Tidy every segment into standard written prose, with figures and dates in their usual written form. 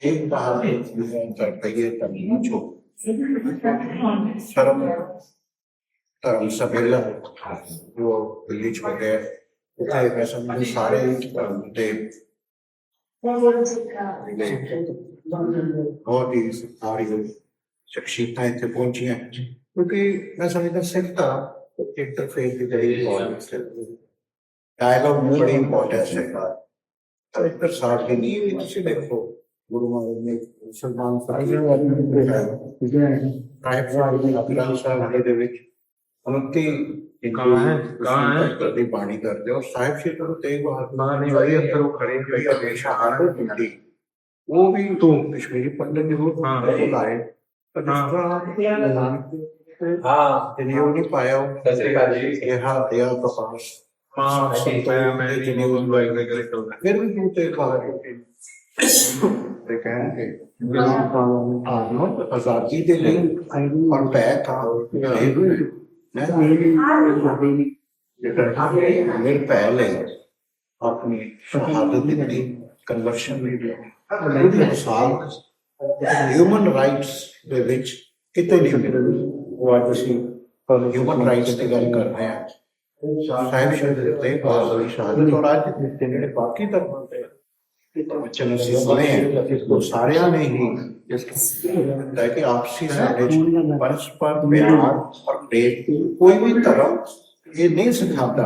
एक बार कहिए तमीज हो शर्म ਧਰਮ ਸੰਮੇਲਨ ਜੋ ਦਿੱਲੀ ਚ ਹੋ ਗਿਆ ਉੱਥੇ ਮੈਂ ਸਮਝਦਾ ਸਾਰੇ ਧਰਮ ਦੇ ਬਹੁਤ ਹੀ ਸਤਿਕਾਰਯੋਗ ਸ਼ਖਸੀਅਤਾਂ ਇੱਥੇ ਪਹੁੰਚੀਆਂ ਕਿਉਂਕਿ ਮੈਂ ਸਮਝਦਾ ਸਿੱਖ ਧਰਮ ਇੰਟਰਫੇਸ ਦੀ ਬੜੀ ਇੰਪੋਰਟੈਂਸ ਹੈ ਡਾਇਲੋਗ ਨੂੰ ਬੜੀ ਇੰਪੋਰਟੈਂਸ ਹੈ ਤਾਂ ਇੱਕ ਸਾਥ ਦੀ ਨੀਂਹ ਵੀ ਤੁਸੀਂ ਦੇਖੋ गुरु महाराज ने सलमान साहब उनकी बाणी करते और साहिब श्री गुरु तेग बहादुर खड़े हमेशा आनंद मिलती वो भी तो कश्मीरी पंडित जरूर लाए नहीं पाया कपास फिर भी गुरु तेग बहादुर आजादी के लिए और बैक मेरे पहले अपनी शहादत दी कन्वर्शन ह्यूमन राइट्स ਦੇ ਵਿੱਚ ਕਿਤੇ ਨਹੀਂ ਮਿਲਦੇ ਉਹ ਅੱਜ ਅਸੀਂ ਹਿਊਮਨ ਰਾਈਟਸ ਦੀ ਗੱਲ ਕਰ ਰਹੇ ਹਾਂ ਸਾਹਿਬ ਸ਼ਹੀਦ ਦੇ ਬਾਜ਼ਰੀ ਸ਼ਹਾਦਤ ਔਰ ਅੱਜ ਜਿਹੜੇ ਬਾਕੀ ਧਰਮਾਂ ਦੇ वचन ਅਸੀਂ ਸੁਣੇ ਉਹ ਸਾਰਿਆਂ ਨੇ ਹੀ है कि आपसी परस्पर प्यार और प्रेम कोई भी धर्म ये नहीं सिखाता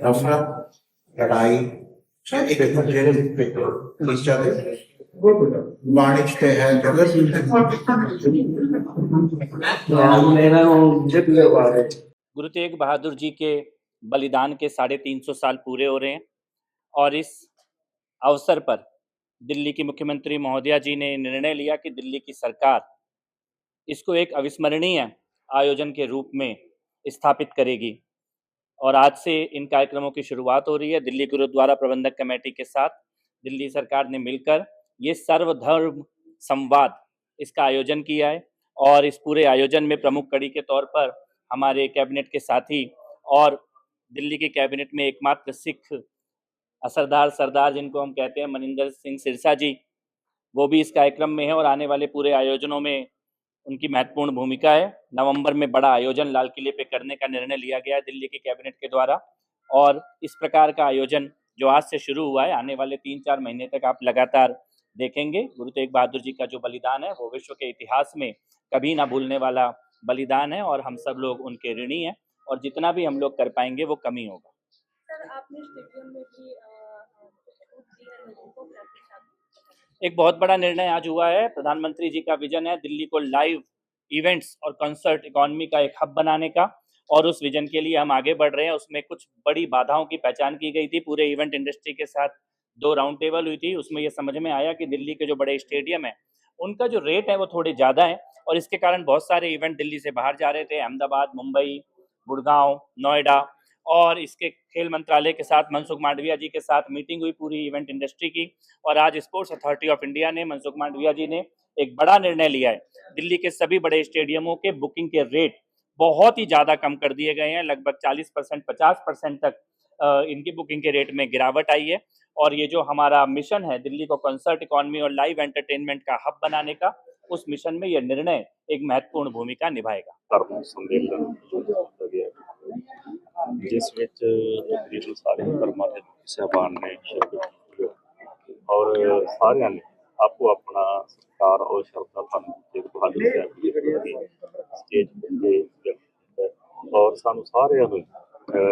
नफरत लड़ाई एक दूसरे वाणिज्य है गुरु तेग बहादुर जी के बलिदान के 350 साल पूरे हो रहे हैं और इस अवसर पर दिल्ली की मुख्यमंत्री महोदया जी ने निर्णय लिया कि दिल्ली की सरकार इसको एक अविस्मरणीय आयोजन के रूप में स्थापित करेगी और आज से इन कार्यक्रमों की शुरुआत हो रही है। दिल्ली गुरुद्वारा प्रबंधक कमेटी के साथ दिल्ली सरकार ने मिलकर ये सर्वधर्म संवाद इसका आयोजन किया है और इस पूरे आयोजन में प्रमुख कड़ी के तौर पर हमारे कैबिनेट के साथी और दिल्ली के कैबिनेट में एकमात्र सिख असरदार सरदार जिनको हम कहते हैं मनिंदर सिंह सिरसा जी वो भी इस कार्यक्रम में है और आने वाले पूरे आयोजनों में उनकी महत्वपूर्ण भूमिका है। नवंबर में बड़ा आयोजन लाल किले पे करने का निर्णय लिया गया है दिल्ली के कैबिनेट के द्वारा और इस प्रकार का आयोजन जो आज से शुरू हुआ है आने वाले 3-4 महीने तक आप लगातार देखेंगे। गुरु तेग बहादुर जी का जो बलिदान है वो विश्व के इतिहास में कभी ना भूलने वाला बलिदान है और हम सब लोग उनके ऋणी हैं और जितना भी हम लोग कर पाएंगे वो कम ही होगा। सर, आपने स्टेडियम में भी एक बहुत बड़ा निर्णय आज हुआ है। प्रधानमंत्री जी का विजन है दिल्ली को लाइव इवेंट्स और कंसर्ट इकोनॉमी का एक हब बनाने का और उस विजन के लिए हम आगे बढ़ रहे हैं। उसमें कुछ बड़ी बाधाओं की पहचान की गई थी। पूरे इवेंट इंडस्ट्री के साथ 2 राउंड टेबल हुई थी। उसमें यह समझ में आया कि दिल्ली के जो बड़े स्टेडियम है उनका जो रेट है वो थोड़े ज़्यादा है और इसके कारण बहुत सारे इवेंट दिल्ली से बाहर जा रहे थे। अहमदाबाद, मुंबई, गुड़गांव, नोएडा और इसके खेल मंत्रालय के साथ मनसुख मांडविया जी के साथ मीटिंग हुई पूरी इवेंट इंडस्ट्री की और आज स्पोर्ट्स अथॉरिटी ऑफ इंडिया ने मनसुख मांडविया जी ने एक बड़ा निर्णय लिया है। दिल्ली के सभी बड़े स्टेडियमों के बुकिंग के रेट बहुत ही ज़्यादा कम कर दिए गए हैं। लगभग 40% 50% तक इनकी बुकिंग के रेट में गिरावट आई है और ये जो हमारा मिशन है दिल्ली को कंसर्ट इकोनॉमी और लाइव एंटरटेनमेंट का हब बनाने का उस मिशन में यह निर्णय एक महत्वपूर्ण भूमिका निभाएगा। जिस विच तकरीबन सारे धर्मां दे साहबान ने शिरकत की और सारियां ने आपो अपना सत्कार और श्रद्धा धन तेग बहादुर साहब जी की स्टेज पे और सानू सारियां नूं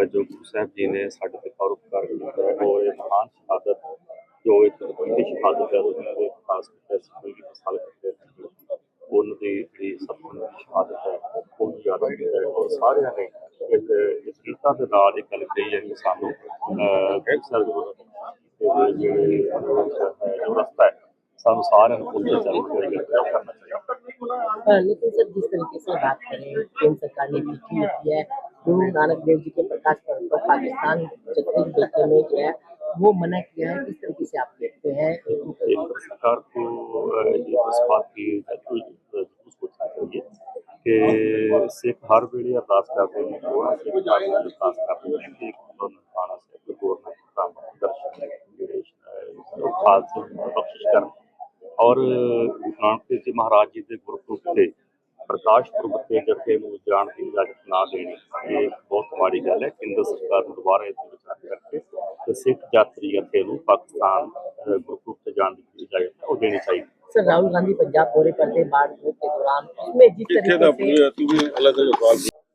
जो गुरु साहब जी ने साडे ते परोपकार कीता है और ये महान शहादत जो एक शहादत है दुनिया के खास कोई भी मिसाल करते हैं उनकी जी सतगुरु की शहादत है वो याद है और सारियां ने इस गीता के नाल एक गल कही है कि सानू जो रास्ता है सानू सारे उनके चल करना चाहिए। लेकिन सर जिस तरीके से बात करें केंद्र सरकार ने मीटिंग की है गुरु नानक देव जी के प्रकाश पर्व पर पाकिस्तान जत्थे देखने में जो है वो मना किया है, किस तरीके से आप देखते हैं? केंद्र सरकार को इस बात की सोचना चाहिए कि सिख हर वेले अरदास करते हैं अरदास करते हैं कि ननकाना साहिब गवर्नमेंट दर्शन खालसे बख्शिश कर ਔਰ ਗੁਰੂ ਨਾਨਕ ਦੇਵ ਜੀ ਮਹਾਰਾਜ ਜੀ ਦੇ ਗੁਰਪੁਰਬ ਤੇ ਪ੍ਰਕਾਸ਼ ਪੁਰਬ ਤੇ ਜਥੇ ਨੂੰ ਜਾਣ ਦੀ ਇਜਾਜ਼ਤ ਨਾ ਦੇਣੀ ਇਹ ਬਹੁਤ ਮਾੜੀ ਗੱਲ ਹੈ। ਕੇਂਦਰ ਸਰਕਾਰ ਨੂੰ ਦੁਬਾਰਾ ਇਸ ਤੇ ਵਿਚਾਰ ਕਰਕੇ ਤੇ ਸਿੱਖ ਯਾਤਰੀ ਜਥੇ ਨੂੰ ਪਾਕਿਸਤਾਨ ਗੁਰਪੁਰਬ ਤੇ ਜਾਣ ਦੀ ਇਜਾਜ਼ਤ ਹੈ ਉਹ देनी चाहिए। सर राहुल गांधी पंजाब दौरे पर थे बाढ़ के दौरान, उसमें जिस तरीके से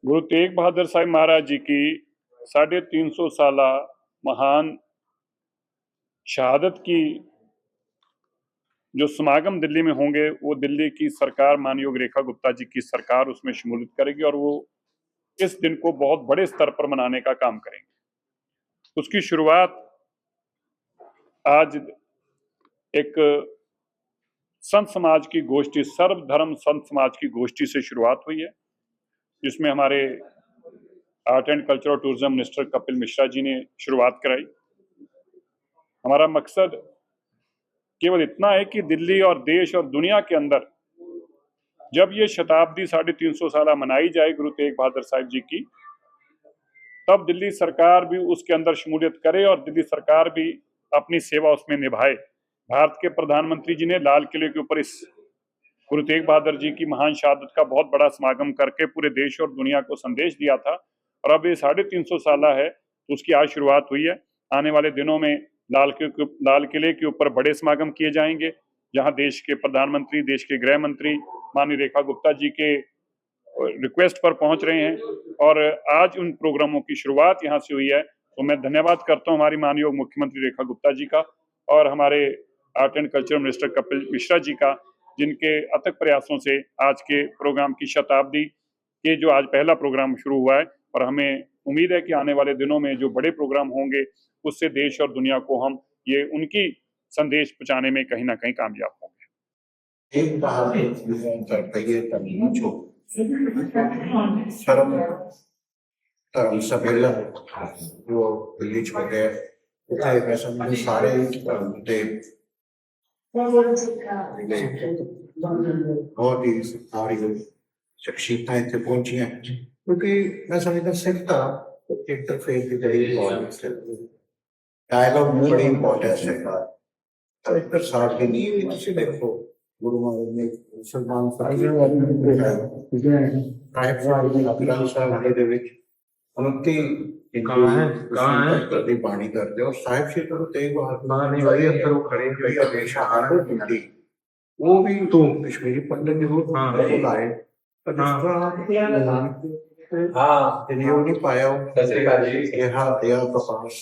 गुरु तेग बहादुर साहिब महाराज जी की 350 साल महान शहादत की जो समागम दिल्ली में होंगे वो दिल्ली की सरकार मानयोग रेखा गुप्ता जी की सरकार उसमें शमूलियत करेगी और वो इस दिन को बहुत बड़े स्तर पर मनाने का काम करेंगे। उसकी शुरुआत आज एक संत समाज की गोष्ठी, सर्वधर्म संत समाज की गोष्ठी से शुरुआत हुई है, जिसमें हमारे आर्ट एंड कल्चर और टूरिज्म मिनिस्टर कपिल मिश्रा जी ने शुरुआत कराई। हमारा मकसद केवल इतना है कि दिल्ली और देश और दुनिया के अंदर जब ये शताब्दी 350 साल मनाई जाए गुरु तेग बहादुर साहिब जी की, तब दिल्ली सरकार भी उसके अंदर शमूलियत करे और दिल्ली सरकार भी अपनी सेवा उसमें निभाए। भारत के प्रधानमंत्री जी ने लाल किले के ऊपर इस गुरु तेग बहादुर जी की महान शहादत का बहुत बड़ा समागम करके पूरे देश और दुनिया को संदेश दिया था और अब ये 350 साल है तो उसकी आज शुरुआत हुई है। आने वाले दिनों में लाल किले के ऊपर बड़े समागम किए जाएंगे, जहां देश के प्रधानमंत्री, देश के गृह मंत्री माननीय रेखा गुप्ता जी के रिक्वेस्ट पर पहुंच रहे हैं और आज उन प्रोग्रामों की शुरुआत यहां से हुई है। तो मैं धन्यवाद करता हूं हमारी माननीय मुख्यमंत्री रेखा गुप्ता जी का और हमारे art and culture minister Kapil Mishra ji का, जिनके अथक प्रयासों से आज के प्रोग्राम की शताब्दी के जो आज पहला प्रोग्राम शुरू हुआ है और हमें उम्मीद है कि आने वाले दिनों में जो बड़े प्रोग्राम होंगे उससे देश और दुनिया को हम ये उनकी संदेश पहुंचाने में कहीं ना कहीं कामयाब होंगे। एक शर्म धर्म सम्मेलन जो दिल्ली च हो गया उत्थे मैं समझ सारे धर्म के बहुत ही सारी शख्सियतां इत्थे पहुंचियां क्योंकि मैं समझदा सिख धर्म इंटरफेस की बड़ी इंपॉर्टेंस है, डायलॉग में बड़ी इंपॉर्टेंस है। तो एक साथ के लिए किसी देखो गुरु महाराज ने सलमान साहब बाणी करते और साहिब श्री गुरु तेग बहादुर वो भी तो कश्मीरी पंडित जरूर लाए नहीं पाया कपास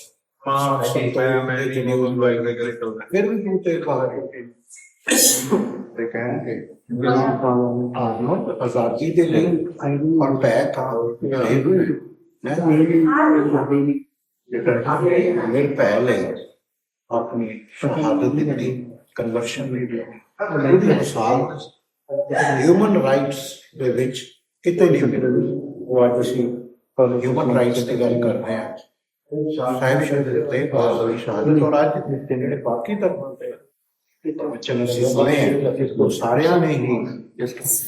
फिर भी गुरु तेग बहादुर आजादी के लिए और पै था मेरे पहले अपनी शहादत दी कन्वर्शन ह्यूमन राइट्स ਦੇ ਵਿੱਚ ਕਿਤੇ ਨਹੀਂ ਮਿਲਦੀ। ਉਹ ਅੱਜ ਅਸੀਂ ਹਿਊਮਨ ਰਾਈਟਸ ਦੀ ਗੱਲ ਕਰ ਰਹੇ ਹਾਂ। ਸਾਹਿਬ ਸ਼ਹੀਦ ਤੇ ਬਾਜ਼ਰੀ ਸ਼ਹਾਦਤ ਔਰ ਅੱਜ ਜਿਹੜੇ ਬਾਕੀ ਧਰਮਾਂ ਦੇ वचन ਅਸੀਂ ਸੁਣੇ ਉਹ ਸਾਰਿਆਂ ਨੇ ਹੀ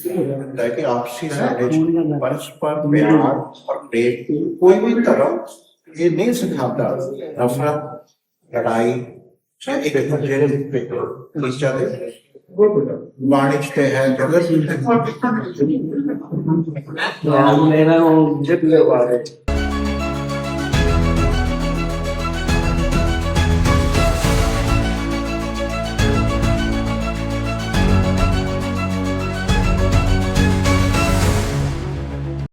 ਹੁੰਦਾ ਕਿ ਆਪਸੀ ਸਾਡੇ ਪਰਸਪਰ ਪਿਆਰ ਔਰ ਪ੍ਰੇਮ ਕੋਈ ਵੀ ਧਰਮ ਇਹ ਨਹੀਂ ਸਿਖਾਉਂਦਾ ਨਫ਼ਰਤ ਲੜਾਈ ਇੱਕ ਦੂਜੇ ਦੇ ਨੀਚਾ ਦੇ वाणिज्य है जगत